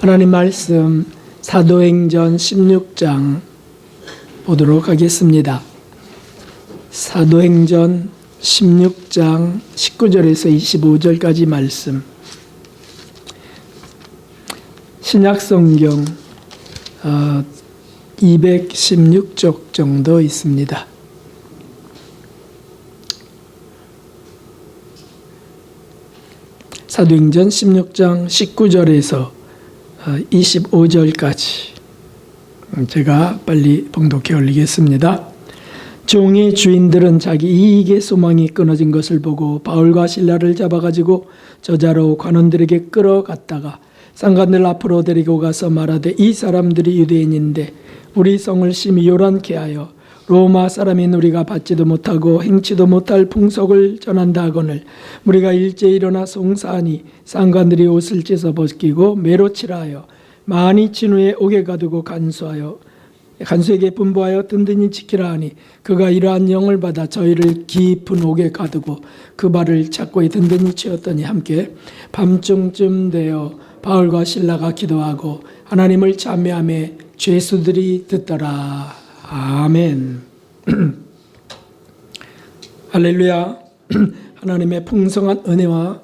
하나님 말씀 사도행전 16장 보도록 하겠습니다. 사도행전 16장 19절에서 25절까지 말씀. 신약성경 216쪽 정도 있습니다. 사도행전 16장 19절에서 25절까지 제가 빨리 봉독해 올리겠습니다. 종의 주인들은 자기 이익의 소망이 끊어진 것을 보고 바울과 실라를 잡아가지고 저자로 관원들에게 끌어갔다가 상관들 앞으로 데리고 가서 말하되, 이 사람들이 유대인인데 우리 성을 심히 요란케 하여 로마 사람인 우리가 받지도 못하고 행치도 못할 풍속을 전한다 하거늘 우리가 일제히 일어나 송사하니 상관들이 옷을 찢어 벗기고 매로 치라 하여 많이 친 후에 옥에 가두고 간수에게 분부하여 든든히 지키라 하니 그가 이러한 영을 받아 저희를 깊은 옥에 가두고 그 발을 착고히 든든히 채웠더니 함께 밤중쯤 되어 바울과 실라가 기도하고 하나님을 찬미하며 죄수들이 듣더라. 아멘. 할렐루야. 하나님의 풍성한 은혜와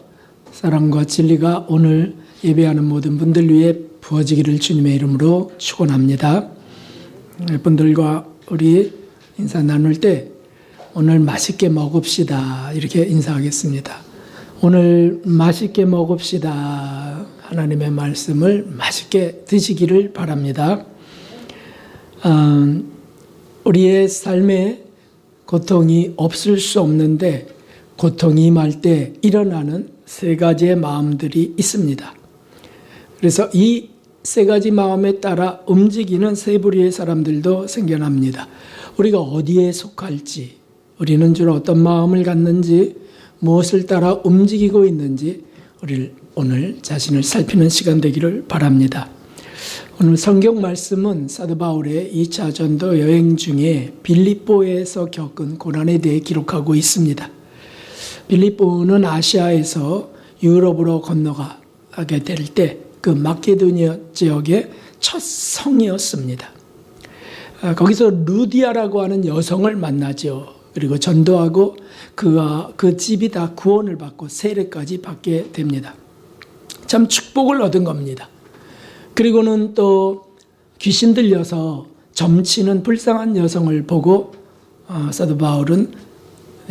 사랑과 진리가 오늘 예배하는 모든 분들 위해 부어지기를 주님의 이름으로 축원합니다. 분들과 우리 인사 나눌 때 오늘 맛있게 먹읍시다 이렇게 인사하겠습니다. 오늘 맛있게 먹읍시다. 하나님의 말씀을 맛있게 드시기를 바랍니다. 우리의 삶에 고통이 없을 수 없는데 고통이 임할 때 일어나는 세 가지의 마음들이 있습니다. 그래서 이 세 가지 마음에 따라 움직이는 세 부류의 사람들도 생겨납니다. 우리가 어디에 속할지, 우리는 주로 어떤 마음을 갖는지, 무엇을 따라 움직이고 있는지 우리를 오늘 자신을 살피는 시간 되기를 바랍니다. 오늘 성경 말씀은 사도 바울의 2차 전도 여행 중에 빌립보에서 겪은 고난에 대해 기록하고 있습니다. 빌립보는 아시아에서 유럽으로 건너가게 될 때 그 마케도니아 지역의 첫 성이었습니다. 거기서 루디아라고 하는 여성을 만나죠. 그리고 전도하고 그 집이 다 구원을 받고 세례까지 받게 됩니다. 참 축복을 얻은 겁니다. 그리고는 또 귀신 들려서 점치는 불쌍한 여성을 보고 사도 바울은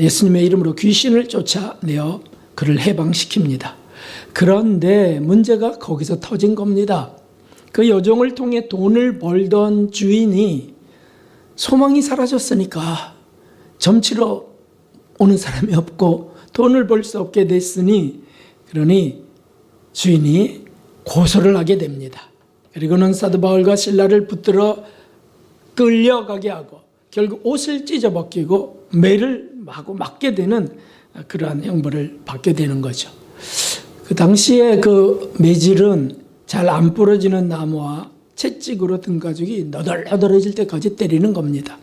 예수님의 이름으로 귀신을 쫓아내어 그를 해방시킵니다. 그런데 문제가 거기서 터진 겁니다. 그 여종을 통해 돈을 벌던 주인이 소망이 사라졌으니까 점치러 오는 사람이 없고 돈을 벌 수 없게 됐으니 그러니 주인이 고소를 하게 됩니다. 그리고는 사도 바울과 실라를 붙들어 끌려가게 하고 결국 옷을 찢어 벗기고 매를 마구 맞게 되는 그러한 형벌을 받게 되는 거죠. 그 당시에 그 매질은 잘 안 부러지는 나무와 채찍으로 등 가죽이 너덜너덜해질 때까지 때리는 겁니다.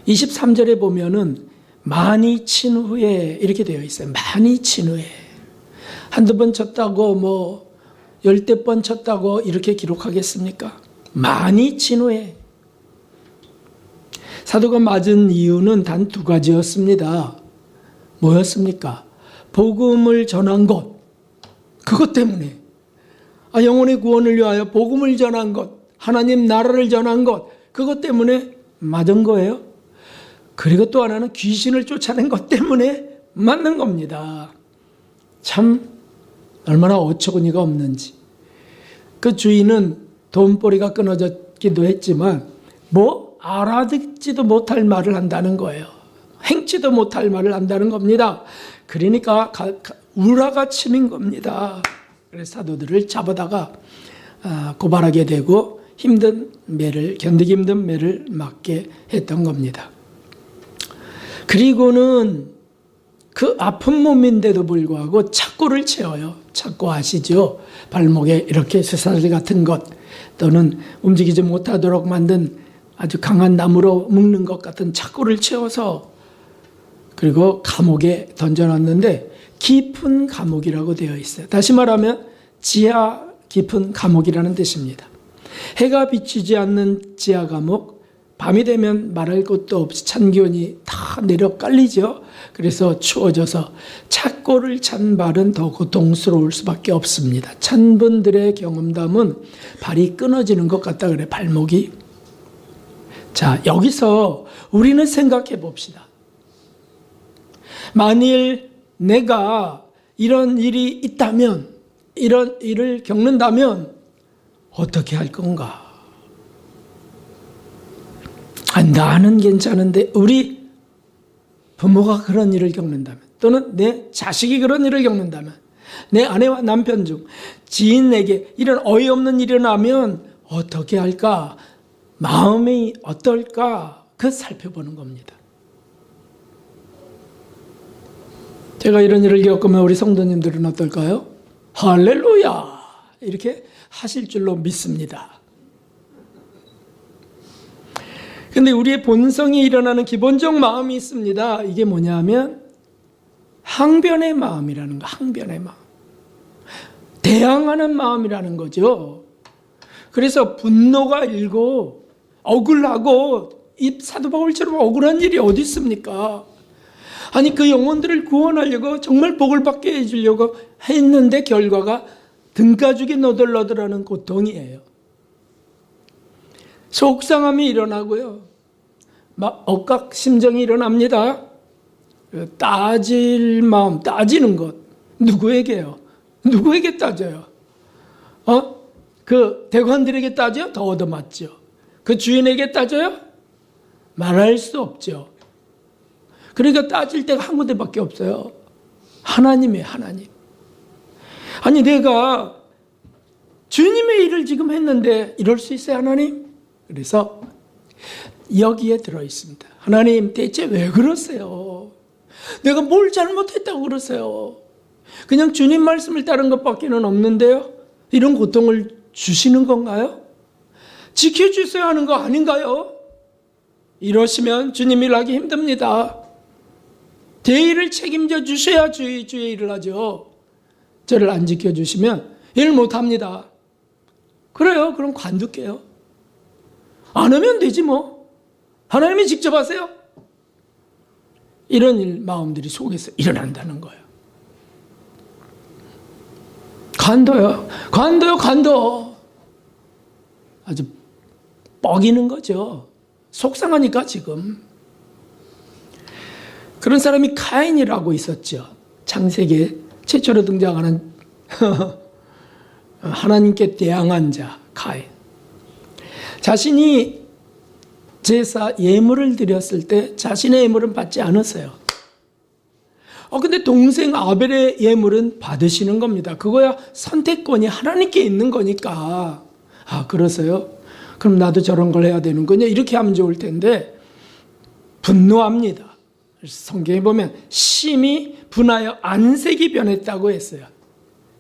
23절에 보면은 많이 친 후에 이렇게 되어 있어요. 많이 친 후에. 한두 번 쳤다고 10대 번 쳤다고 이렇게 기록하겠습니까? 많이 친 후에. 사도가 맞은 이유는 단 두 가지였습니다. 뭐였습니까? 복음을 전한 것. 그것 때문에. 영혼의 구원을 위하여 복음을 전한 것. 하나님 나라를 전한 것. 그것 때문에 맞은 거예요. 그리고 또 하나는 귀신을 쫓아낸 것 때문에 맞는 겁니다. 참 얼마나 어처구니가 없는지. 그 주인은 돈벌이가 끊어졌기도 했지만 알아듣지도 못할 말을 한다는 거예요. 행치도 못할 말을 한다는 겁니다. 그러니까 우라가 치민 겁니다. 그래서 사도들을 잡아다가 고발하게 되고 견디기 힘든 매를 맞게 했던 겁니다. 그리고는 그 아픈 몸인데도 불구하고 착고를 채워요. 착고 아시죠? 발목에 이렇게 쇠사슬 같은 것 또는 움직이지 못하도록 만든 아주 강한 나무로 묶는 것 같은 착고를 채워서 그리고 감옥에 던져놨는데 깊은 감옥이라고 되어 있어요. 다시 말하면 지하 깊은 감옥이라는 뜻입니다. 해가 비치지 않는 지하 감옥, 밤이 되면 말할 것도 없이 찬 기온이 다 내려 깔리죠. 그래서 추워져서 착고를 찬 발은 더 고통스러울 수밖에 없습니다. 찬 분들의 경험담은 발이 끊어지는 것 같다 그래, 발목이. 자, 여기서 우리는 생각해 봅시다. 만일 내가 이런 일이 있다면, 이런 일을 겪는다면 어떻게 할 건가? 나는 괜찮은데 우리 부모가 그런 일을 겪는다면, 또는 내 자식이 그런 일을 겪는다면, 내 아내와 남편 중 지인에게 이런 어이없는 일이 일어나면 어떻게 할까? 마음이 어떨까? 그 살펴보는 겁니다. 제가 이런 일을 겪으면 우리 성도님들은 어떨까요? 할렐루야! 이렇게 하실 줄로 믿습니다. 근데 우리의 본성이 일어나는 기본적 마음이 있습니다. 이게 뭐냐면 항변의 마음이라는 거, 항변의 마음. 대항하는 마음이라는 거죠. 그래서 분노가 일고 억울하고 이 사도 바울처럼 억울한 일이 어디 있습니까? 아니 그 영혼들을 구원하려고 정말 복을 받게 해주려고 했는데 결과가 등가죽이 너덜너덜하는 고통이에요. 속상함이 일어나고요. 막 억각 심정이 일어납니다. 따질 마음, 따지는 것. 누구에게요? 누구에게 따져요? 그 대관들에게 따져요? 더 얻어맞죠. 그 주인에게 따져요? 말할 수 없죠. 그러니까 따질 데가 한 군데밖에 없어요. 하나님이에요, 하나님. 아니 내가 주님의 일을 지금 했는데 이럴 수 있어요, 하나님? 그래서 여기에 들어있습니다. 하나님 대체 왜 그러세요? 내가 뭘 잘못했다고 그러세요? 그냥 주님 말씀을 따른 것밖에는 없는데요? 이런 고통을 주시는 건가요? 지켜주셔야 하는 거 아닌가요? 이러시면 주님 일하기 힘듭니다. 대의를 책임져 주셔야 주의 일을 하죠. 저를 안 지켜주시면 일 못합니다. 그래요. 그럼 관둘게요. 안 하면 되지 뭐. 하나님이 직접 하세요. 이런 마음들이 속에서 일어난다는 거예요. 관둬요. 관둬. 아주 뻐기는 거죠. 속상하니까 지금. 그런 사람이 카인이라고 있었죠. 창세기에 최초로 등장하는 하나님께 대항한 자 카인. 자신이 제사 예물을 드렸을 때 자신의 예물은 받지 않았어요. 근데 동생 아벨의 예물은 받으시는 겁니다. 그거야 선택권이 하나님께 있는 거니까. 그러세요? 그럼 나도 저런 걸 해야 되는군요. 이렇게 하면 좋을 텐데 분노합니다. 그래서 성경에 보면 심히 분하여 안색이 변했다고 했어요.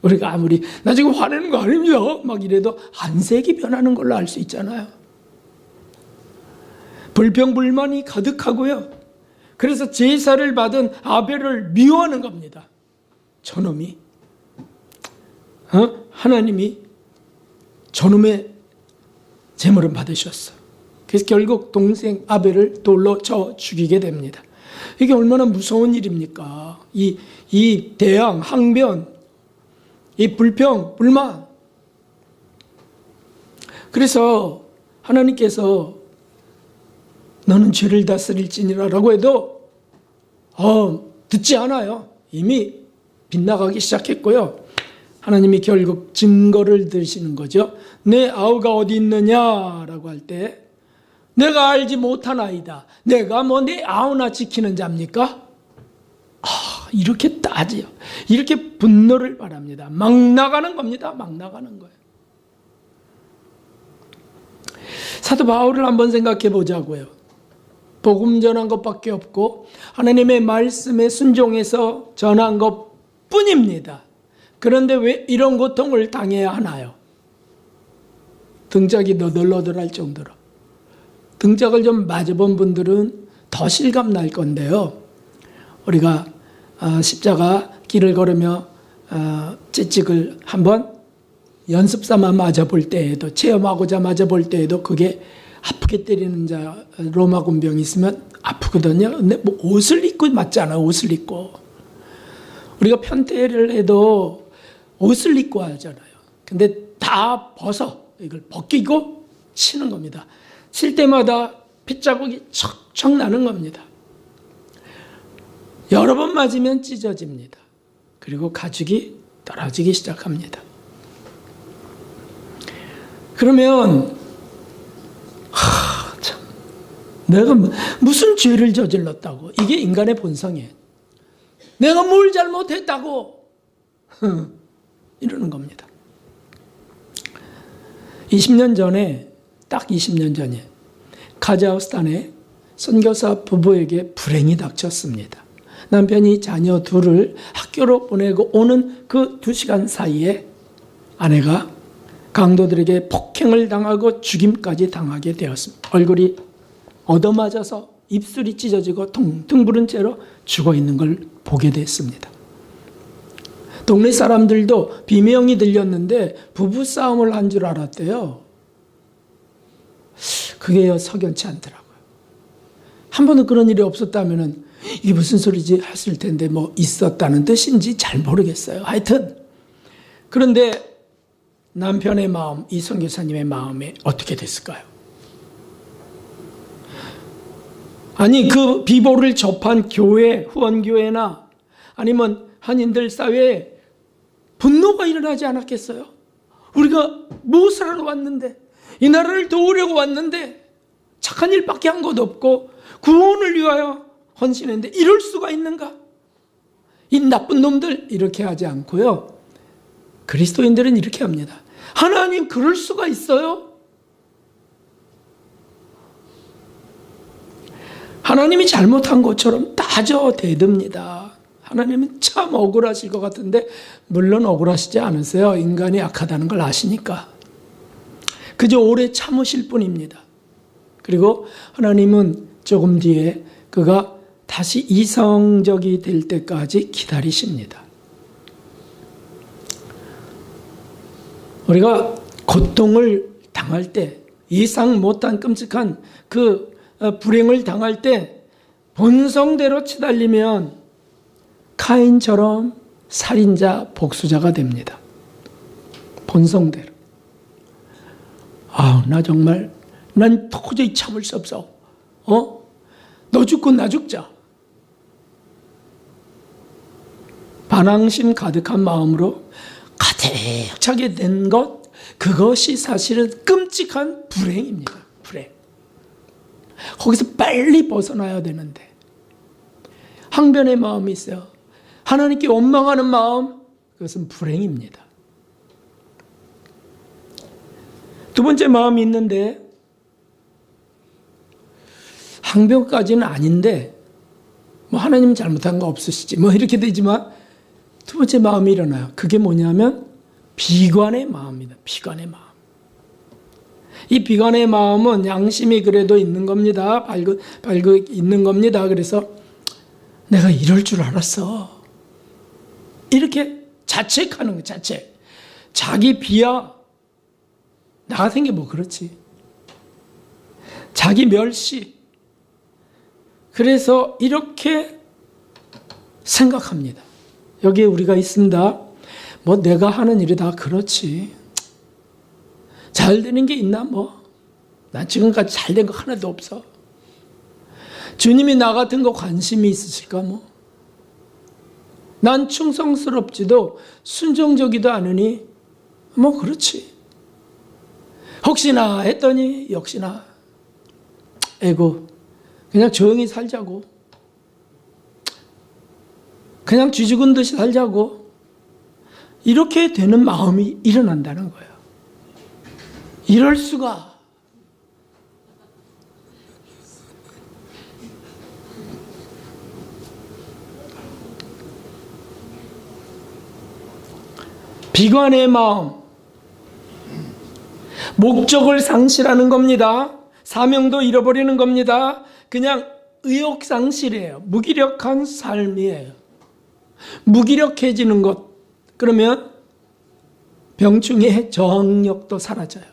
우리가 아무리 나 지금 화내는 거 아닙니다 막 이래도 안색이 변하는 걸로 알 수 있잖아요. 불평불만이 가득하고요. 그래서 제사를 받은 아벨을 미워하는 겁니다. 저놈이 하나님이 저놈의 제물은 받으셨어. 그래서 결국 동생 아벨을 돌로 쳐 죽이게 됩니다. 이게 얼마나 무서운 일입니까? 이 대항, 항변, 이 불평, 불만. 그래서 하나님께서 너는 죄를 다스릴지니라라고 해도 듣지 않아요. 이미 빗나가기 시작했고요. 하나님이 결국 증거를 들으시는 거죠. 내 아우가 어디 있느냐라고 할 때 내가 알지 못하나이다. 내가 뭐 내 아우나 지키는 자입니까? 이렇게 따지요. 이렇게 분노를 바랍니다. 막 나가는 겁니다. 막 나가는 거예요. 사도 바울을 한번 생각해 보자고요. 복음 전한 것밖에 없고 하나님의 말씀에 순종해서 전한 것뿐입니다. 그런데 왜 이런 고통을 당해야 하나요? 등짝이 너덜너덜할 정도로. 등짝을 좀 맞아본 분들은 더 실감 날 건데요. 우리가 십자가 길을 걸으며 채찍을 한번 연습삼아 맞아볼 때에도, 체험하고자 맞아볼 때에도 그게 아프게 때리는 자, 로마 군병이 있으면 아프거든요. 근데 뭐 옷을 입고 맞잖아요. 옷을 입고. 우리가 편퇴를 해도 옷을 입고 하잖아요. 근데 다 벗어. 이걸 벗기고 치는 겁니다. 칠 때마다 핏자국이 척척 나는 겁니다. 여러 번 맞으면 찢어집니다. 그리고 가죽이 떨어지기 시작합니다. 그러면 참, 내가 무슨 죄를 저질렀다고? 이게 인간의 본성이에요. 내가 뭘 잘못했다고? 이러는 겁니다. 20년 전에, 딱 20년 전에 카자흐스탄의 선교사 부부에게 불행이 닥쳤습니다. 남편이 자녀 둘을 학교로 보내고 오는 그 2시간 사이에 아내가 강도들에게 폭행을 당하고 죽임까지 당하게 되었습니다. 얼굴이 얻어맞아서 입술이 찢어지고 퉁퉁 부은 채로 죽어 있는 걸 보게 됐습니다. 동네 사람들도 비명이 들렸는데 부부싸움을 한 줄 알았대요. 그게 석연치 않더라고요. 한 번도 그런 일이 없었다면 이게 무슨 소리지 했을 텐데 뭐 있었다는 뜻인지 잘 모르겠어요. 하여튼 그런데 남편의 마음, 이 선교사님의 마음에 어떻게 됐을까요? 아니 그 비보를 접한 교회, 후원교회나 아니면 한인들 사회에 분노가 일어나지 않았겠어요? 우리가 무엇을 하러 왔는데, 이 나라를 도우려고 왔는데 착한 일밖에 한 것 없고 구원을 위하여 헌신했는데 이럴 수가 있는가? 이 나쁜 놈들 이렇게 하지 않고요. 그리스도인들은 이렇게 합니다. 하나님 그럴 수가 있어요? 하나님이 잘못한 것처럼 따져대듭니다. 하나님은 참 억울하실 것 같은데 물론 억울하시지 않으세요. 인간이 악하다는 걸 아시니까. 그저 오래 참으실 뿐입니다. 그리고 하나님은 조금 뒤에 그가 다시 이성적이 될 때까지 기다리십니다. 우리가 고통을 당할 때, 예상 못한 끔찍한 그 불행을 당할 때 본성대로 치달리면 카인처럼 살인자, 복수자가 됩니다. 본성대로. 나 정말, 난 도저히 참을 수 없어. 너 죽고 나 죽자. 반항심 가득한 마음으로 가득 차게 된 것, 그것이 사실은 끔찍한 불행입니다. 불행. 거기서 빨리 벗어나야 되는데 항변의 마음이 있어요. 하나님께 원망하는 마음, 그것은 불행입니다. 두 번째 마음이 있는데 항변까지는 아닌데 뭐 하나님 잘못한 거 없으시지 뭐 이렇게 되지만 두 번째 마음이 일어나요. 그게 뭐냐면 비관의 마음입니다. 비관의 마음. 이 비관의 마음은 양심이 그래도 있는 겁니다. 발그 있는 겁니다. 그래서 내가 이럴 줄 알았어. 이렇게 자책하는 거, 자책. 자기 비하. 나 같은 게 뭐 그렇지. 자기 멸시. 그래서 이렇게 생각합니다. 여기에 우리가 있습니다. 뭐 내가 하는 일이 다 그렇지. 잘 되는 게 있나 뭐. 난 지금까지 잘 된 거 하나도 없어. 주님이 나 같은 거 관심이 있으실까 뭐. 난 충성스럽지도 순종적이도 않으니 뭐 그렇지. 혹시나 했더니 역시나 에고 그냥 조용히 살자고. 그냥 쥐 죽은 듯이 살자고. 이렇게 되는 마음이 일어난다는 거예요. 이럴 수가. 비관의 마음. 목적을 상실하는 겁니다. 사명도 잃어버리는 겁니다. 그냥 의욕상실이에요. 무기력한 삶이에요. 무기력해지는 것. 그러면 병충해의 저항력도 사라져요.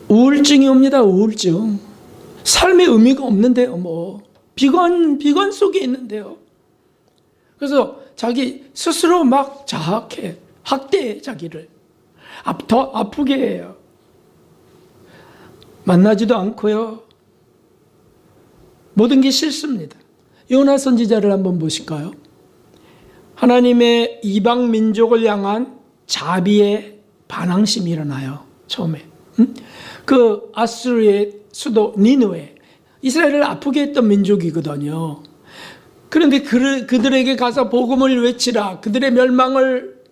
우울증이 옵니다. 우울증. 삶의 의미가 없는데요. 뭐 비관 속에 있는데요. 그래서 자기 스스로 막 자학해, 학대해 자기를. 더 아프게 해요. 만나지도 않고요. 모든 게 싫습니다. 요나 선지자를 한번 보실까요? 하나님의 이방 민족을 향한 자비의 반항심이 일어나요. 처음에. 그 아수르의 수도 니느웨, 이스라엘을 아프게 했던 민족이거든요. 그런데 그들에게 가서 복음을 외치라, 그들의 멸망을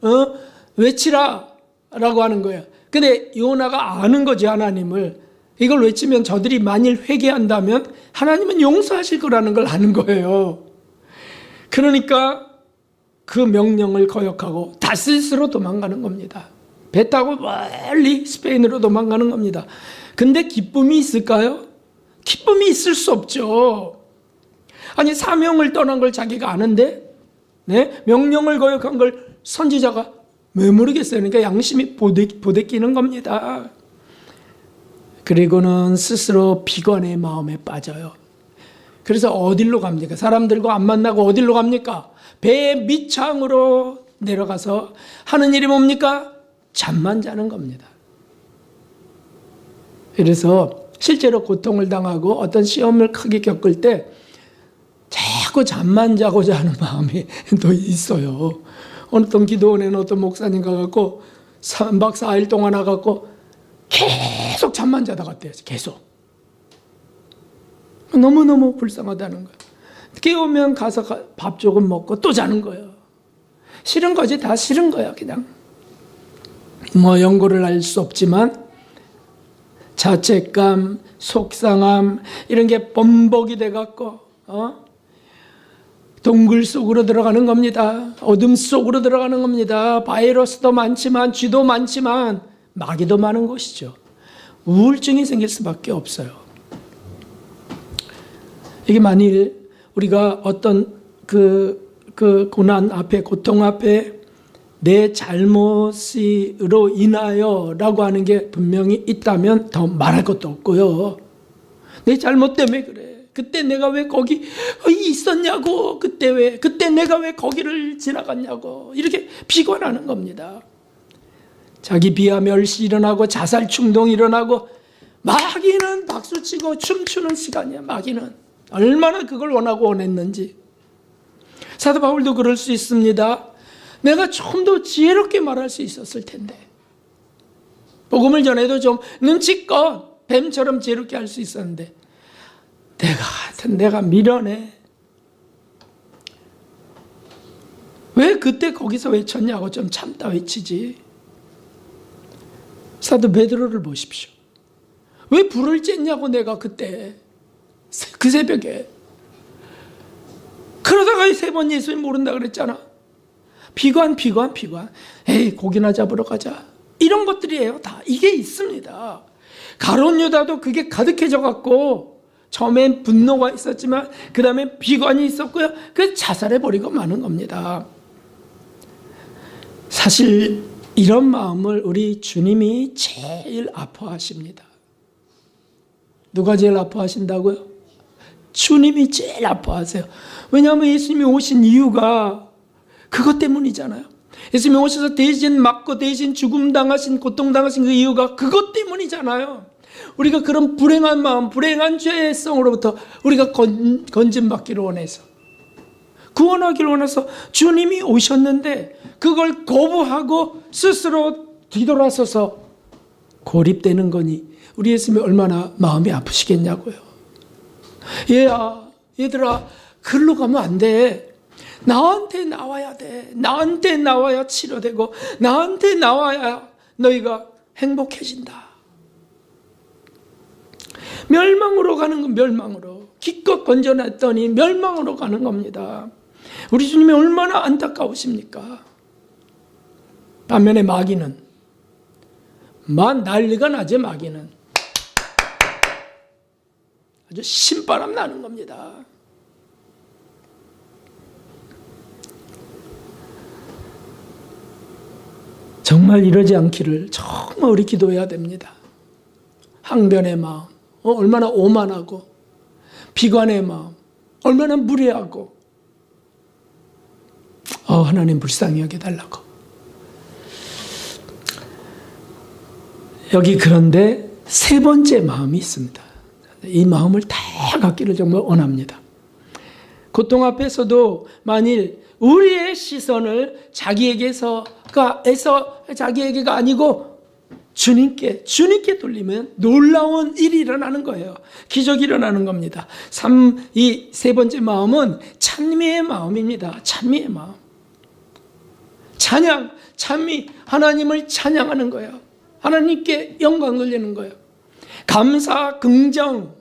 외치라 라고 하는 거예요. 근데 요나가 아는 거지, 하나님을. 이걸 외치면 저들이 만일 회개한다면 하나님은 용서하실 거라는 걸 아는 거예요. 그러니까 그 명령을 거역하고 다시스로 도망가는 겁니다. 배 타고 멀리 스페인으로 도망가는 겁니다. 근데 기쁨이 있을까요? 기쁨이 있을 수 없죠. 아니, 사명을 떠난 걸 자기가 아는데, 네? 명령을 거역한 걸 선지자가 왜 모르겠어요. 그러니까 양심이 보대끼는 겁니다. 그리고는 스스로 비관의 마음에 빠져요. 그래서 어디로 갑니까? 사람들과 안 만나고 어디로 갑니까? 배 밑창으로 내려가서 하는 일이 뭡니까? 잠만 자는 겁니다. 그래서 실제로 고통을 당하고 어떤 시험을 크게 겪을 때 자꾸 잠만 자고자 하는 마음이 또 있어요. 어떤 기도원에는 어떤 목사님 가갖고 3박 4일 동안 와갖고 계속 잠만 자다 갔대요. 계속. 너무너무 불쌍하다는 거예요. 깨우면 가서 밥 조금 먹고 또 자는 거예요. 싫은 거지, 다 싫은 거야, 그냥. 뭐 연고를 알 수 없지만 자책감, 속상함 이런 게 범벅이 돼갖고 동굴 속으로 들어가는 겁니다. 어둠 속으로 들어가는 겁니다. 바이러스도 많지만 쥐도 많지만 마귀도 많은 것이죠. 우울증이 생길 수밖에 없어요. 이게 만일 우리가 어떤 그 고난 앞에, 고통 앞에 내 잘못으로 인하여 라고 하는 게 분명히 있다면 더 말할 것도 없고요. 내 잘못 때문에 그래. 그때 내가 왜 거기 있었냐고. 그때 내가 왜 거기를 지나갔냐고. 이렇게 비관하는 겁니다. 자기 비하 멸시 일어나고 자살 충동이 일어나고 마귀는 박수치고 춤추는 시간이야. 마귀는 얼마나 그걸 원했는지. 사도 바울도 그럴 수 있습니다. 내가 좀 더 지혜롭게 말할 수 있었을 텐데, 복음을 전해도 좀 눈치껏 뱀처럼 지혜롭게 할 수 있었는데 내가 미련해. 왜 그때 거기서 외쳤냐고 좀 참다 외치지. 사도 베드로를 보십시오. 왜 불을 쬐냐고 내가 그때 그 새벽에. 그러다가 3번 예수님 모른다 그랬잖아. 비관. 에이, 고기나 잡으러 가자. 이런 것들이에요. 다 이게 있습니다. 가룟 유다도 그게 가득해져 갖고 처음엔 분노가 있었지만 그 다음에 비관이 있었고요. 그래서 자살해버리고 마는 겁니다. 사실 이런 마음을 우리 주님이 제일 아파하십니다. 누가 제일 아파하신다고요? 주님이 제일 아파하세요. 왜냐하면 예수님이 오신 이유가 그것 때문이잖아요. 예수님이 오셔서 대신 맞고 대신 죽음 당하신, 고통 당하신 그 이유가 그것 때문이잖아요. 우리가 그런 불행한 마음, 불행한 죄성으로부터 우리가 건진받기를 원해서, 구원하기를 원해서 주님이 오셨는데 그걸 거부하고 스스로 뒤돌아서서 고립되는 거니 우리 예수님이 얼마나 마음이 아프시겠냐고요. 얘들아, 글로 가면 안 돼. 나한테 나와야 돼. 나한테 나와야 치료되고 나한테 나와야 너희가 행복해진다. 멸망으로 가는 건 멸망으로, 기껏 건져냈더니 멸망으로 가는 겁니다. 우리 주님이 얼마나 안타까우십니까? 반면에 마귀는 난리가 나지. 마귀는 아주 신바람 나는 겁니다. 정말 이러지 않기를 정말 우리 기도해야 됩니다. 항변의 마음, 얼마나 오만하고, 비관의 마음, 얼마나 무례하고, 하나님 불쌍히 여겨달라고. 여기 그런데 세 번째 마음이 있습니다. 이 마음을 다 갖기를 정말 원합니다. 고통 앞에서도 만일 우리의 시선을 자기에게가 아니고 주님께 돌리면 놀라운 일이 일어나는 거예요. 기적이 일어나는 겁니다. 이 세 번째 마음은 찬미의 마음입니다. 찬미의 마음. 찬미, 하나님을 찬양하는 거예요. 하나님께 영광 돌리는 거예요. 감사, 긍정,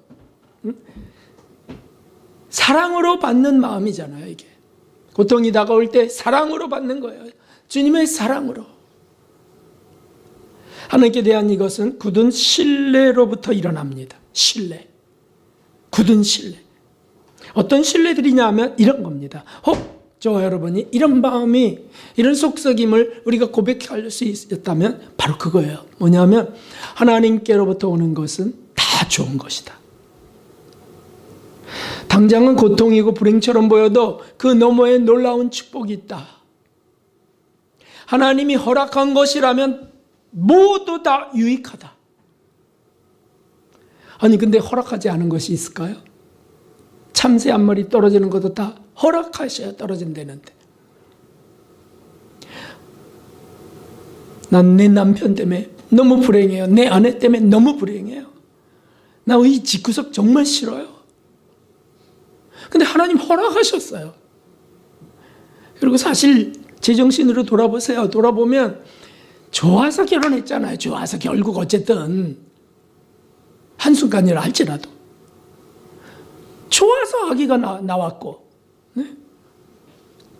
사랑으로 받는 마음이잖아요, 이게. 고통이 다가올 때 사랑으로 받는 거예요. 주님의 사랑으로. 하나님께 대한 이것은 굳은 신뢰로부터 일어납니다. 신뢰. 굳은 신뢰. 어떤 신뢰들이냐면 이런 겁니다. 저와 여러분이 이런 마음이, 이런 속삭임을 우리가 고백할 수 있었다면 바로 그거예요. 뭐냐면 하나님께로부터 오는 것은 다 좋은 것이다. 당장은 고통이고 불행처럼 보여도 그 너머에 놀라운 축복이 있다. 하나님이 허락한 것이라면 모두 다 유익하다. 아니 근데 허락하지 않은 것이 있을까요? 참새 한 마리 떨어지는 것도 다 허락하셔야 떨어진다는데. 난 내 남편 때문에 너무 불행해요. 내 아내 때문에 너무 불행해요. 나 이 집구석 정말 싫어요. 근데 하나님 허락하셨어요. 그리고 사실 제정신으로 돌아보세요. 돌아보면 좋아서 결혼했잖아요. 좋아서 결국 어쨌든 한순간이라 할지라도 좋아서 아기가 나왔고, 네?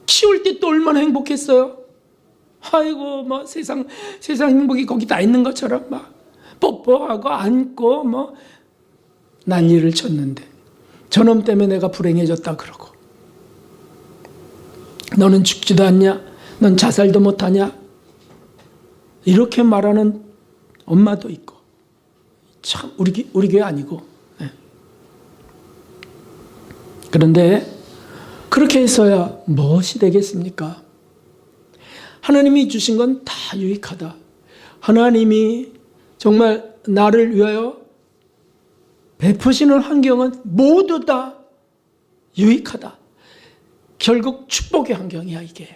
키울 때 또 얼마나 행복했어요. 아이고 뭐 세상 행복이 거기 다 있는 것처럼 막 뽀뽀하고 안고 뭐 난리를 쳤는데 저놈 때문에 내가 불행해졌다 그러고, 너는 죽지도 않냐, 넌 자살도 못하냐, 이렇게 말하는 엄마도 있고. 참 우리 교회 아니고. 네. 그런데 그렇게 해서야 무엇이 되겠습니까? 하나님이 주신 건 다 유익하다. 하나님이 정말 나를 위하여 베푸시는 환경은 모두 다 유익하다. 결국 축복의 환경이야 이게.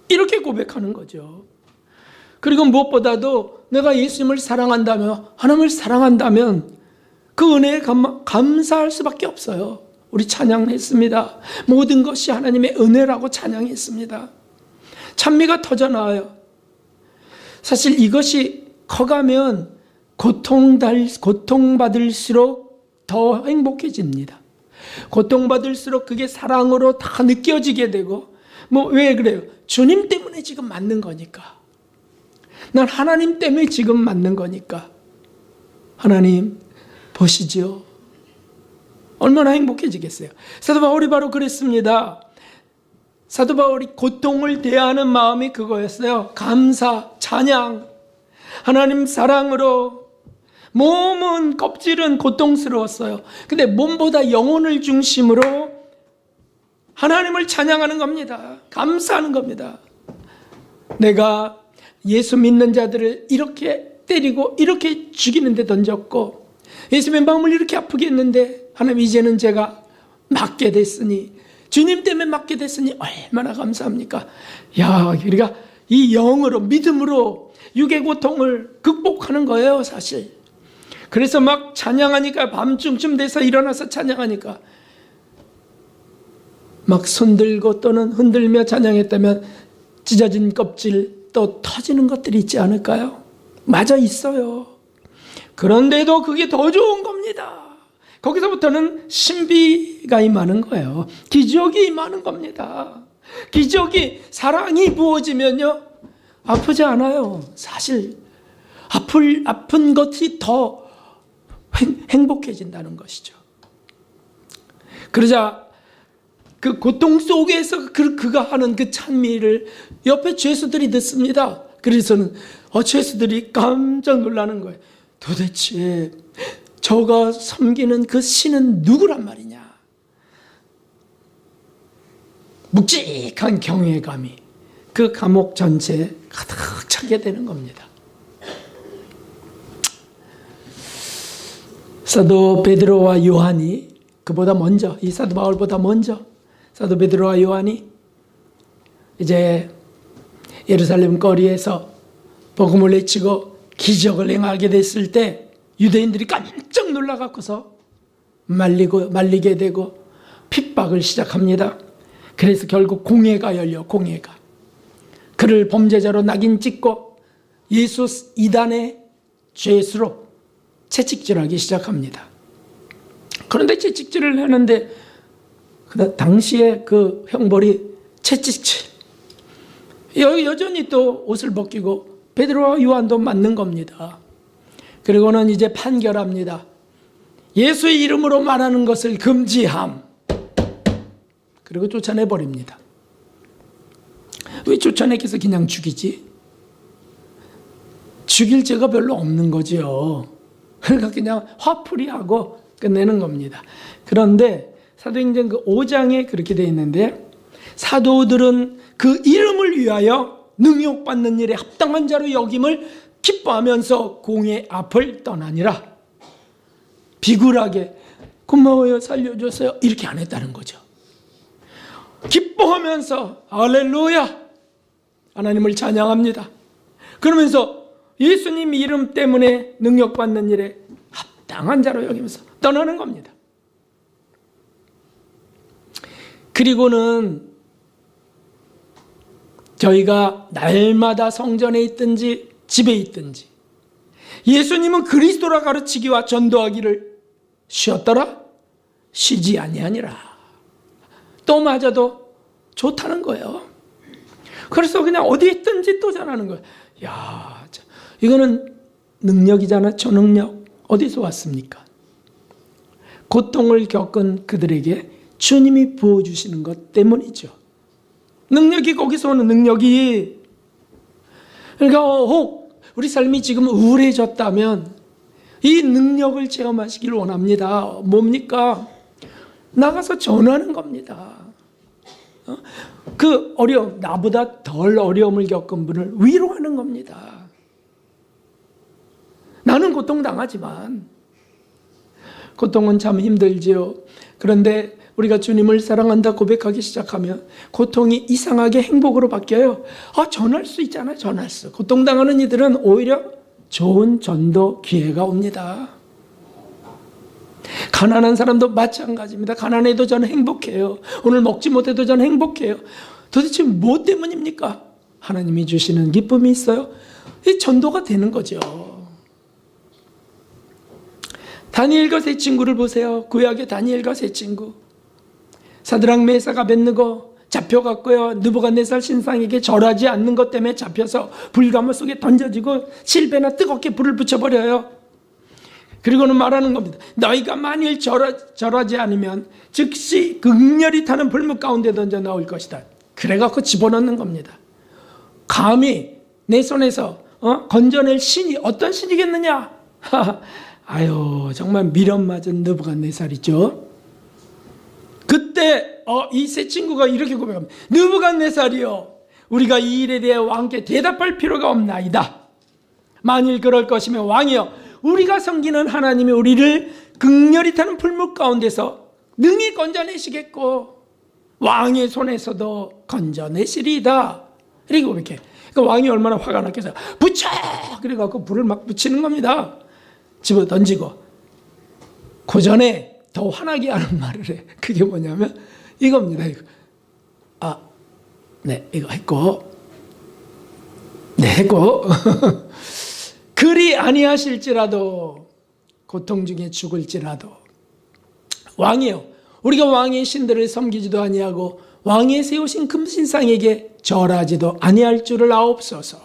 이렇게 고백하는 거죠. 그리고 무엇보다도 내가 예수님을 사랑한다면, 하나님을 사랑한다면 그 은혜에 감사할 수밖에 없어요. 우리 찬양했습니다. 모든 것이 하나님의 은혜라고 찬양했습니다. 찬미가 터져나와요. 사실 이것이 커가면 고통받을수록 더 행복해집니다. 고통받을수록 그게 사랑으로 다 느껴지게 되고, 왜 그래요? 주님 때문에 지금 맞는 거니까. 난 하나님 때문에 지금 맞는 거니까. 하나님 보시죠. 얼마나 행복해지겠어요. 사도 바울이 바로 그랬습니다. 사도 바울이 고통을 대하는 마음이 그거였어요. 감사, 찬양, 하나님 사랑으로. 몸은, 껍질은 고통스러웠어요. 근데 몸보다 영혼을 중심으로 하나님을 찬양하는 겁니다. 감사하는 겁니다. 내가 예수 믿는 자들을 이렇게 때리고 이렇게 죽이는 데 던졌고, 예수님의 마음을 이렇게 아프게 했는데 하나님 이제는 제가 맞게 됐으니, 주님 때문에 맞게 됐으니 얼마나 감사합니까? 우리가 이 영으로, 믿음으로 육의 고통을 극복하는 거예요, 사실. 그래서 막 찬양하니까, 밤중쯤 돼서 일어나서 찬양하니까 막 손들고 또는 흔들며 찬양했다면 찢어진 껍질 또 터지는 것들이 있지 않을까요? 맞아, 있어요. 그런데도 그게 더 좋은 겁니다. 거기서부터는 신비가 임하는 거예요. 기적이 임하는 겁니다. 기적이, 사랑이 부어지면요, 아프지 않아요. 사실 아픈 것이 더 행복해진다는 것이죠. 그러자 그 고통 속에서 그가 하는 그 찬미를 옆에 죄수들이 듣습니다. 그래서는 죄수들이 깜짝 놀라는 거예요. 도대체 저가 섬기는 그 신은 누구란 말이냐. 묵직한 경외감이 그 감옥 전체에 가득 차게 되는 겁니다. 사도 베드로와 요한이 그보다 먼저, 이 사도 바울보다 먼저 사도 베드로와 요한이 이제 예루살렘 거리에서 복음을 외치고 기적을 행하게 됐을 때 유대인들이 깜짝 놀라갖고서 말리게 되고 핍박을 시작합니다. 그래서 결국 공회가 열려, 공회가. 그를 범죄자로 낙인 찍고 예수 이단의 죄수로 채찍질하기 시작합니다. 그런데 채찍질을 하는데 당시에 그 형벌이 채찍질. 여전히 또 옷을 벗기고 베드로와 요한도 맞는 겁니다. 그리고는 이제 판결합니다. 예수의 이름으로 말하는 것을 금지함. 그리고 쫓아내버립니다. 왜 쫓아내기서 그냥 죽이지? 죽일 죄가 별로 없는 거지요. 그러니까 그냥 화풀이하고 끝내는 겁니다. 그런데 사도행전 그 5장에 그렇게 되어 있는데 사도들은 그 이름을 위하여 능욕받는 일에 합당한 자로 여김을 기뻐하면서 공회 앞을 떠나니라. 비굴하게 고마워요, 살려줘서요, 이렇게 안 했다는 거죠. 기뻐하면서 할렐루야 하나님을 찬양합니다. 그러면서 예수님 이름 때문에 능력받는 일에 합당한 자로 여기면서 떠나는 겁니다. 그리고는 저희가 날마다 성전에 있든지 집에 있든지 예수님은 그리스도라 가르치기와 전도하기를 쉬었더라? 쉬지 아니하니라. 또 맞아도 좋다는 거예요. 그래서 그냥 어디 있든지 또 전하는 거예요. 야, 이거는 능력이잖아. 초능력. 어디서 왔습니까? 고통을 겪은 그들에게 주님이 부어주시는 것 때문이죠. 능력이 거기서 오는 능력이. 그러니까 혹 우리 삶이 지금 우울해졌다면 이 능력을 체험하시길 원합니다. 뭡니까? 나가서 전하는 겁니다. 그 어려움, 나보다 덜 어려움을 겪은 분을 위로하는 겁니다. 나는 고통당하지만 고통은 참 힘들지요. 그런데 우리가 주님을 사랑한다 고백하기 시작하면 고통이 이상하게 행복으로 바뀌어요. 전할 수 있잖아요. 전할 수. 고통당하는 이들은 오히려 좋은 전도 기회가 옵니다. 가난한 사람도 마찬가지입니다. 가난해도 저는 행복해요. 오늘 먹지 못해도 저는 행복해요. 도대체 뭐 때문입니까? 하나님이 주시는 기쁨이 있어요. 이 전도가 되는 거죠. 다니엘과 세 친구를 보세요. 구약의 다니엘과 세 친구. 사드락 메삭 아벳느고 잡혀갔고요. 느부갓네살 신상에게 절하지 않는 것 때문에 잡혀서 불가마 속에 던져지고 실베나 뜨겁게 불을 붙여버려요. 그리고는 말하는 겁니다. 너희가 만일 절하지 않으면 즉시 극렬히 타는 불문 가운데 던져 넣을 것이다. 그래갖고 집어넣는 겁니다. 감히 내 손에서 건져낼 신이 어떤 신이겠느냐? 아유, 정말 미련 맞은 느부갓네살이죠. 그때 이 세 친구가 이렇게 고백합니다. 느부갓네살이여, 우리가 이 일에 대해 왕께 대답할 필요가 없나이다. 만일 그럴 것이면 왕이여, 우리가 섬기는 하나님이 우리를 극렬히 타는 불물 가운데서 능히 건져내시겠고 왕의 손에서도 건져내시리이다. 그리고 이렇게 왕이 얼마나 화가 났겠어요. 붙여! 그래갖고 불을 막 붙이는 겁니다. 집어 던지고. 그 전에 더 화나게 하는 말을 해. 그게 뭐냐면 이겁니다. 이거. 네, 이거 했고, 네, 했고. 그리 아니하실지라도, 고통 중에 죽을지라도, 왕이요, 우리가 왕의 신들을 섬기지도 아니하고 왕의 세우신 금신상에게 절하지도 아니할 줄을 아옵소서.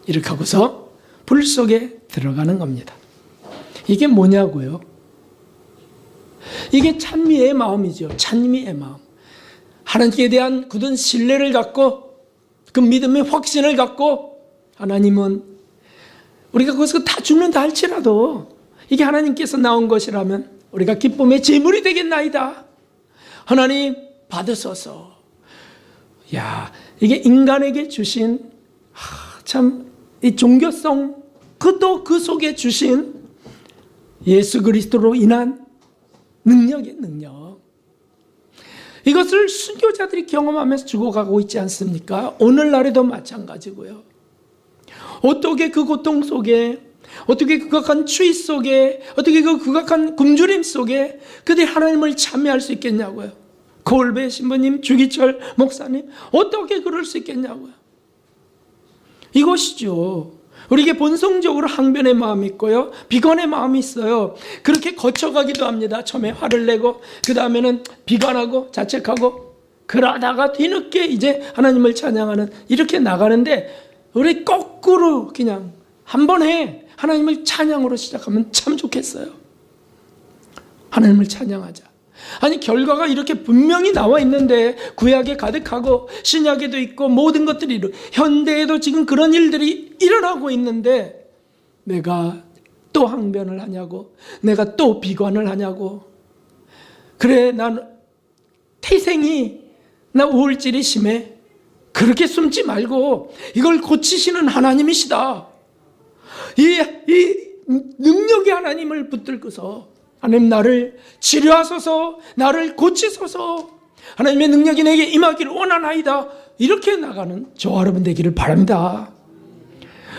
이렇게 하고서 불 속에 들어가는 겁니다. 이게 뭐냐고요? 이게 찬미의 마음이죠. 찬미의 마음. 하나님께 대한 굳은 신뢰를 갖고 그 믿음의 확신을 갖고 하나님은 우리가 거기서 다 죽는다 할지라도 이게 하나님께서 나온 것이라면 우리가 기쁨의 제물이 되겠나이다. 하나님 받으소서. 야, 이게 인간에게 주신 참 이 종교성 그도 그 속에 주신 예수 그리스도로 인한 능력의 능력. 이것을 순교자들이 경험하면서 죽어가고 있지 않습니까? 오늘날에도 마찬가지고요. 어떻게 그 고통 속에, 어떻게 그 극악한 추위 속에, 어떻게 그 극악한 굶주림 속에 그들이 하나님을 찬미할 수 있겠냐고요. 고을배 신부님, 주기철 목사님, 어떻게 그럴 수 있겠냐고요. 이것이죠. 우리에게 본성적으로 항변의 마음이 있고요, 비관의 마음이 있어요. 그렇게 거쳐가기도 합니다. 처음에 화를 내고 그 다음에는 비관하고 자책하고 그러다가 뒤늦게 이제 하나님을 찬양하는, 이렇게 나가는데 우리 거꾸로 그냥 한 번에 하나님을 찬양으로 시작하면 참 좋겠어요. 하나님을 찬양하자. 아니, 결과가 이렇게 분명히 나와 있는데 구약에 가득하고 신약에도 있고 모든 것들이 현대에도 지금 그런 일들이 일어나고 있는데 내가 또 항변을 하냐고, 내가 또 비관을 하냐고. 그래, 난 태생이, 나 우울질이 심해. 그렇게 숨지 말고 이걸 고치시는 하나님이시다. 이 능력의 하나님을 붙들고서 하나님 나를 치료하소서, 나를 고치소서, 하나님의 능력이 내게 임하기를 원하나이다. 이렇게 나가는 저와 여러분 되기를 바랍니다.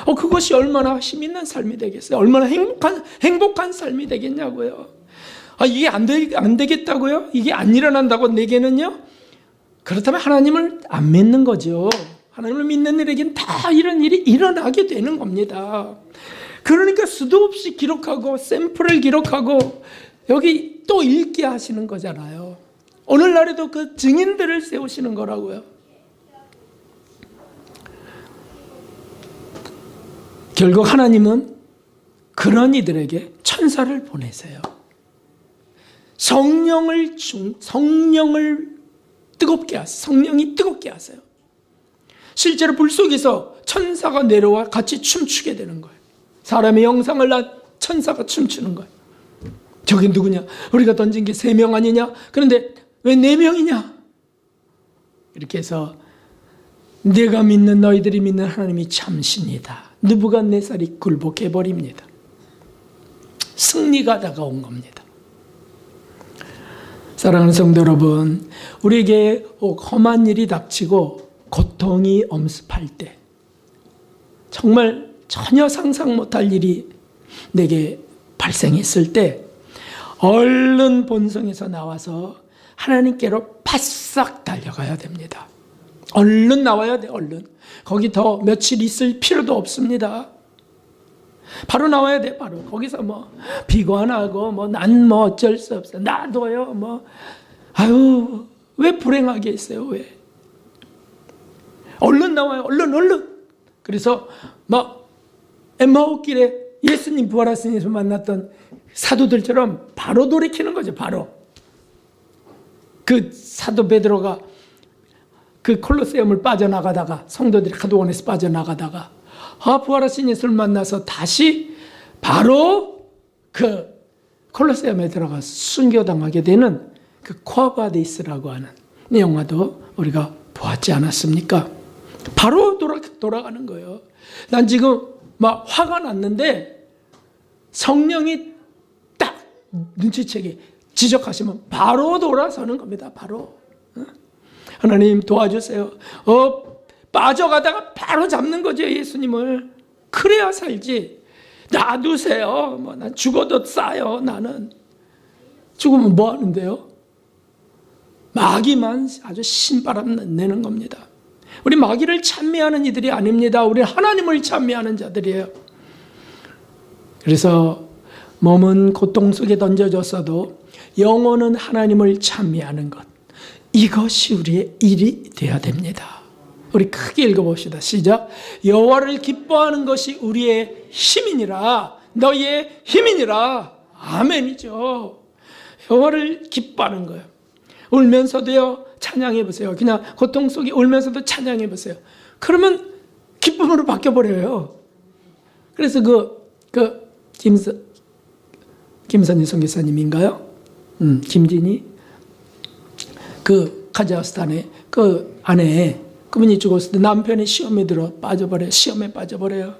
그것이 얼마나 힘있는 삶이 되겠어요? 얼마나 행복한 삶이 되겠냐고요. 이게 안 되겠다고요? 이게 안 일어난다고 내게는요? 그렇다면 하나님을 안 믿는 거죠. 하나님을 믿는 일에겐 다 이런 일이 일어나게 되는 겁니다. 그러니까 수도 없이 기록하고 샘플을 기록하고 여기 또 읽게 하시는 거잖아요. 오늘날에도 그 증인들을 세우시는 거라고요. 결국 하나님은 그런 이들에게 천사를 보내세요. 성령을 뜨겁게 하세요. 성령이 뜨겁게 하세요. 실제로 불 속에서 천사가 내려와 같이 춤추게 되는 거예요. 사람의 형상을 난 천사가 춤추는 거예요. 저게 누구냐? 우리가 던진 게 3명 아니냐? 그런데 왜 4명이냐? 이렇게 해서 내가 믿는 너희들이 믿는 하나님이 참신이다. 느부갓네살이 굴복해버립니다. 승리가 다가온 겁니다. 사랑하는 성도 여러분, 우리에게 험한 일이 닥치고 고통이 엄습할 때, 정말 전혀 상상 못할 일이 내게 발생했을 때 얼른 본성에서 나와서 하나님께로 바싹 달려가야 됩니다. 얼른 나와야 돼. 얼른. 거기 더 며칠 있을 필요도 없습니다. 바로 나와야 돼. 바로. 거기서 비관하고 난 어쩔 수 없어, 놔둬요, 아유, 왜 불행하게 있어요? 왜? 얼른 나와요. 얼른. 그래서 엠마오길에 예수님 부활하신 예수 만났던 사도들처럼 바로 돌이키는 거죠. 바로. 그 사도 베드로가 그 콜로세움을 빠져나가다가, 성도들이 하도 원해서 빠져나가다가 부활하신 예수를 만나서 다시 바로 그 콜로세움에 들어가서 순교당하게 되는 그 코아바디스라고 하는 영화도 우리가 보았지 않았습니까? 바로 돌아가는 거예요. 난 지금 화가 났는데 성령이 딱 눈치채게 지적하시면 바로 돌아서는 겁니다. 바로. 하나님 도와주세요. 빠져가다가 바로 잡는 거죠, 예수님을. 그래야 살지. 놔두세요. 난 죽어도 싸요. 나는. 죽으면 뭐 하는데요? 마귀만 아주 신바람 내는 겁니다. 우리 마귀를 찬미하는 이들이 아닙니다. 우리 하나님을 찬미하는 자들이에요. 그래서 몸은 고통 속에 던져졌어도 영혼은 하나님을 찬미하는 것, 이것이 우리의 일이 되어야 됩니다. 우리 크게 읽어봅시다. 시작. 여호와를 기뻐하는 것이 우리의 힘이니라. 너희의 힘이니라. 아멘이죠. 여호와를 기뻐하는 거예요. 울면서도요, 찬양해 보세요. 그냥 고통 속에 울면서도 찬양해 보세요. 그러면 기쁨으로 바뀌어버려요. 그래서 김선희 선교사님인가요? 김진희? 그 카자흐스탄에 그 아내, 그분이 죽었을 때 남편이 시험에 빠져버려요. 시험에 빠져버려요.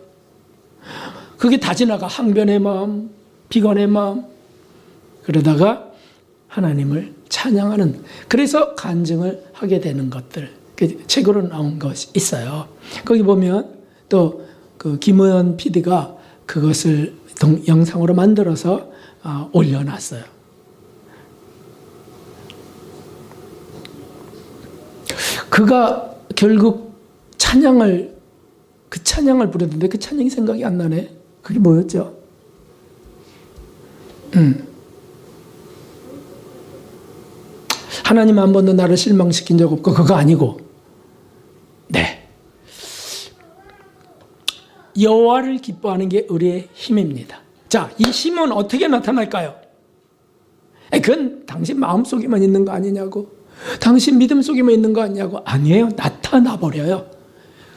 그게 다 지나가. 항변의 마음, 비관의 마음. 그러다가 하나님을 찬양하는, 그래서 간증을 하게 되는 것들, 책으로 나온 것이 있어요. 거기 보면 또 그 김우현 PD가 그것을 영상으로 만들어서 올려놨어요. 그가 결국 그 찬양을 부르던데 그 찬양이 생각이 안 나네. 그게 뭐였죠? 하나님 한 번도 나를 실망시킨 적 없고, 그거 아니고, 네, 여호와를 기뻐하는 게 우리의 힘입니다. 자, 이 힘은 어떻게 나타날까요? 그건 당신 마음속에만 있는 거 아니냐고, 당신 믿음 속에만 있는 거 아니냐고. 아니에요. 나타나 버려요.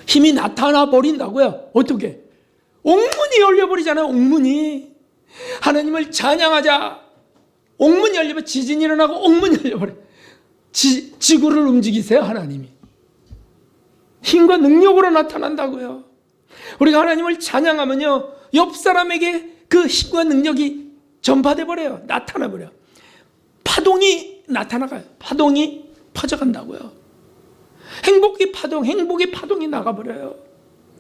힘이 나타나 버린다고요. 어떻게? 옥문이 열려버리잖아요. 옥문이. 하나님을 찬양하자. 옥문이 열리면 지진이 일어나고 옥문이 열려버려요. 지구를 움직이세요. 하나님이. 힘과 능력으로 나타난다고요. 우리가 하나님을 찬양하면요, 옆 사람에게 그 힘과 능력이 전파돼 버려요. 나타나 버려요. 파동이 나타나가요. 파동이 퍼져간다고요. 행복의 파동이 나가버려요.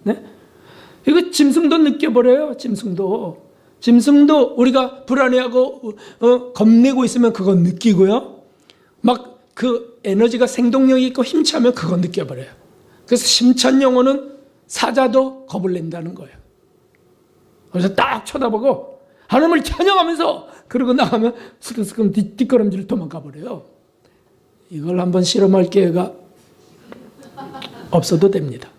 네? 이거 짐승도 느껴버려요. 짐승도 우리가 불안해하고 겁내고 있으면 그거 느끼고요. 막 그 에너지가 생동력이 있고 힘차면 그거 느껴버려요. 그래서 심찬 영혼은 사자도 겁을 낸다는 거예요. 그래서 딱 쳐다보고 하나님을 찬양하면서 그러고 나가면 스근스근 뒷걸음질 도망가 버려요. 이걸 한번 실험할 기회가 없어도 됩니다.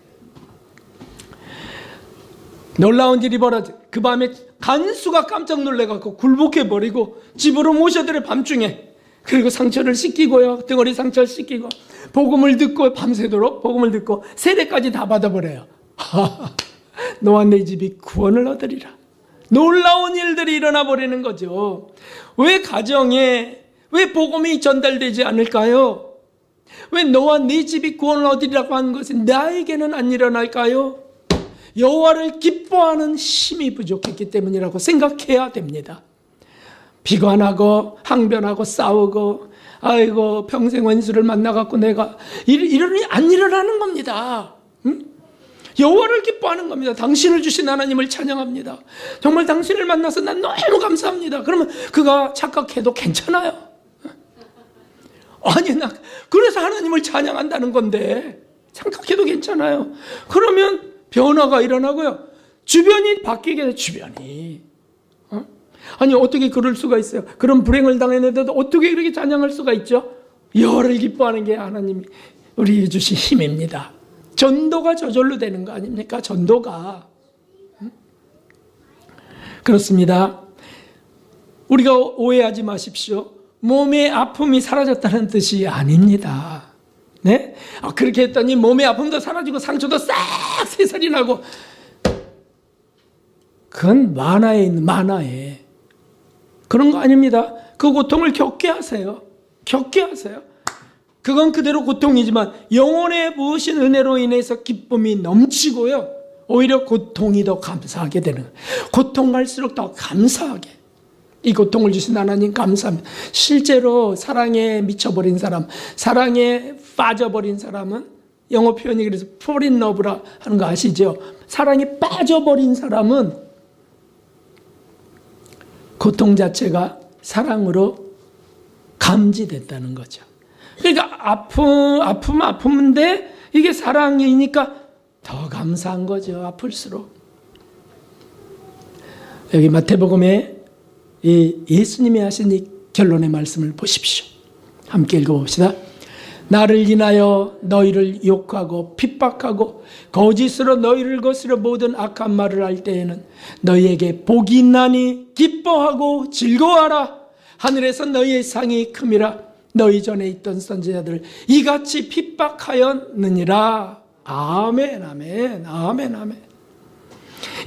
놀라운 일이 벌어져. 그 밤에 간수가 깜짝 놀래갖고 굴복해버리고 집으로 모셔들어 밤중에. 그리고 상처를 씻기고요. 등허리 상처를 씻기고 복음을 듣고 밤새도록 복음을 듣고 세례까지 다 받아버려요. 너와 내 집이 구원을 얻으리라. 놀라운 일들이 일어나 버리는 거죠. 왜 가정에 왜 복음이 전달되지 않을까요? 왜 너와 네 집이 구원을 얻으리라고 하는 것이 나에게는 안 일어날까요? 여호와를 기뻐하는 힘이 부족했기 때문이라고 생각해야 됩니다. 비관하고 항변하고 싸우고 아이고 평생 원수를 만나갖고 내가 이러니 안 일어나는 겁니다. 응? 여호와를 기뻐하는 겁니다. 당신을 주신 하나님을 찬양합니다. 정말 당신을 만나서 난 너무 감사합니다. 그러면 그가 착각해도 괜찮아요. 아니 나 그래서 하나님을 찬양한다는 건데 착각해도 괜찮아요. 그러면 변화가 일어나고요. 주변이 바뀌게 돼. 주변이 아니 어떻게 그럴 수가 있어요? 그런 불행을 당했는데도 어떻게 이렇게 찬양할 수가 있죠? 여호와를 기뻐하는 게 하나님이 우리 주신 힘입니다. 전도가 저절로 되는 거 아닙니까? 전도가. 그렇습니다. 우리가 오해하지 마십시오. 몸의 아픔이 사라졌다는 뜻이 아닙니다. 네? 그렇게 했더니 몸의 아픔도 사라지고 상처도 싹 새살이 나고, 그건 만화에 그런 거 아닙니다. 그 고통을 겪게 하세요. 그건 그대로 고통이지만 영혼에 부으신 은혜로 인해서 기쁨이 넘치고요. 오히려 고통이 더 감사하게 되는 거예요. 고통 갈수록 더 감사하게. 이 고통을 주신 하나님 감사합니다. 실제로 사랑에 미쳐버린 사람, 사랑에 빠져버린 사람은 영어 표현이 그래서 fall in love라 하는 거 아시죠? 사랑에 빠져버린 사람은 고통 자체가 사랑으로 감지됐다는 거죠. 그러니까 아픔인데 이게 사랑이니까 더 감사한 거죠. 아플수록. 여기 마태복음에 이 예수님이 하신 이 결론의 말씀을 보십시오. 함께 읽어봅시다. 나를 인하여 너희를 욕하고 핍박하고 거짓으로 너희를 거스려 모든 악한 말을 할 때에는 너희에게 복이 있나니 기뻐하고 즐거워하라. 하늘에서 너희의 상이 큼이라. 너희 전에 있던 선지자들 이같이 핍박하였느니라. 아멘, 아멘, 아멘, 아멘.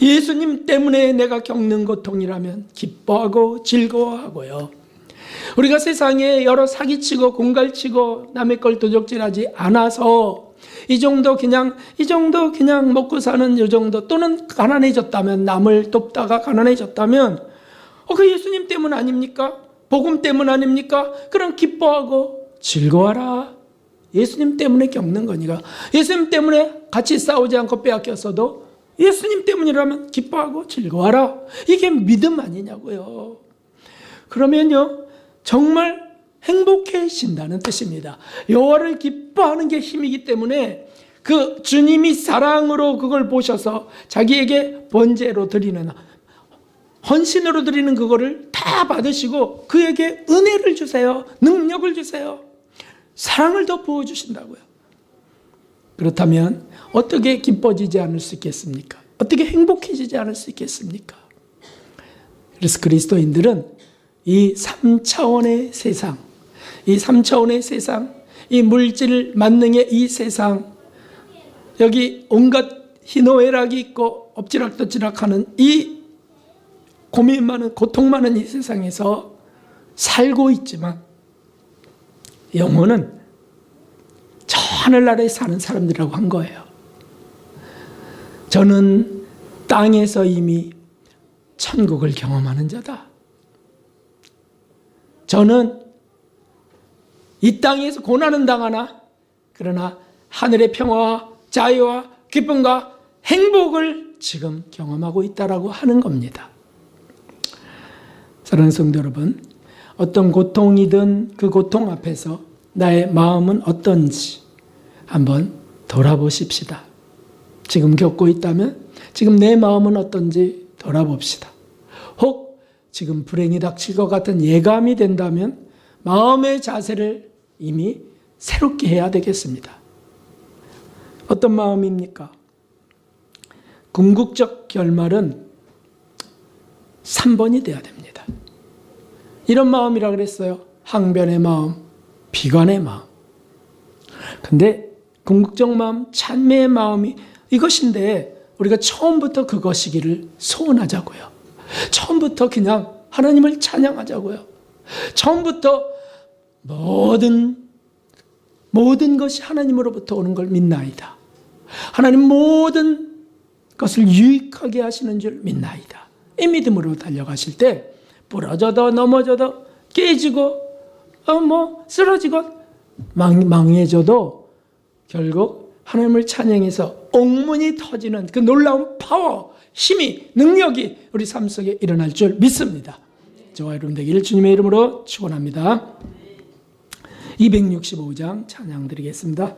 예수님 때문에 내가 겪는 고통이라면 기뻐하고 즐거워하고요. 우리가 세상에 여러 사기치고 공갈치고 남의 걸 도적질하지 않아서 이 정도 그냥 먹고 사는 이 정도, 또는 가난해졌다면, 남을 돕다가 가난해졌다면 그 예수님 때문 아닙니까? 복음 때문 아닙니까? 그럼 기뻐하고 즐거워하라. 예수님 때문에 겪는 거니까. 예수님 때문에 같이 싸우지 않고 빼앗겼어도 예수님 때문이라면 기뻐하고 즐거워하라. 이게 믿음 아니냐고요. 그러면요, 정말 행복해진다는 뜻입니다. 여호와를 기뻐하는 게 힘이기 때문에 그 주님이 사랑으로 그걸 보셔서 자기에게 번제로 드리는, 헌신으로 드리는 그거를 다 받으시고 그에게 은혜를 주세요. 능력을 주세요. 사랑을 더 부어주신다고요. 그렇다면 어떻게 기뻐지지 않을 수 있겠습니까? 어떻게 행복해지지 않을 수 있겠습니까? 그래서 그리스도인들은 이 3차원의 세상, 이 3차원의 세상, 이 물질 만능의 이 세상, 여기 온갖 희노애락이 있고 엎지락떠지락하는 이 고민 많은, 고통 많은 이 세상에서 살고 있지만 영혼은 저 하늘나라에 사는 사람들이라고 한 거예요. 저는 땅에서 이미 천국을 경험하는 자다. 저는 이 땅에서 고난은 당하나 그러나 하늘의 평화와 자유와 기쁨과 행복을 지금 경험하고 있다라고 하는 겁니다. 사랑하는 성도 여러분, 어떤 고통이든 그 고통 앞에서 나의 마음은 어떤지 한번 돌아보십시다. 지금 겪고 있다면 지금 내 마음은 어떤지 돌아봅시다. 혹 지금 불행이 닥칠 것 같은 예감이 된다면 마음의 자세를 이미 새롭게 해야 되겠습니다. 어떤 마음입니까? 궁극적 결말은 3번이 돼야 됩니다. 이런 마음이라 그랬어요. 항변의 마음, 비관의 마음. 근데 궁극적 마음, 찬미의 마음이 이것인데 우리가 처음부터 그것이기를 소원하자고요. 처음부터 그냥 하나님을 찬양하자고요. 처음부터 모든 것이 하나님으로부터 오는 걸 믿나이다. 하나님 모든 것을 유익하게 하시는 줄 믿나이다. 이 믿음으로 달려가실 때 부러져도 넘어져도 깨지고 쓰러지고 망해져도 결국 하나님을 찬양해서 옥문이 터지는 그 놀라운 파워, 힘이, 능력이 우리 삶 속에 일어날 줄 믿습니다. 저와 여러분 되기를 주님의 이름으로 축원합니다. 265장 찬양 드리겠습니다.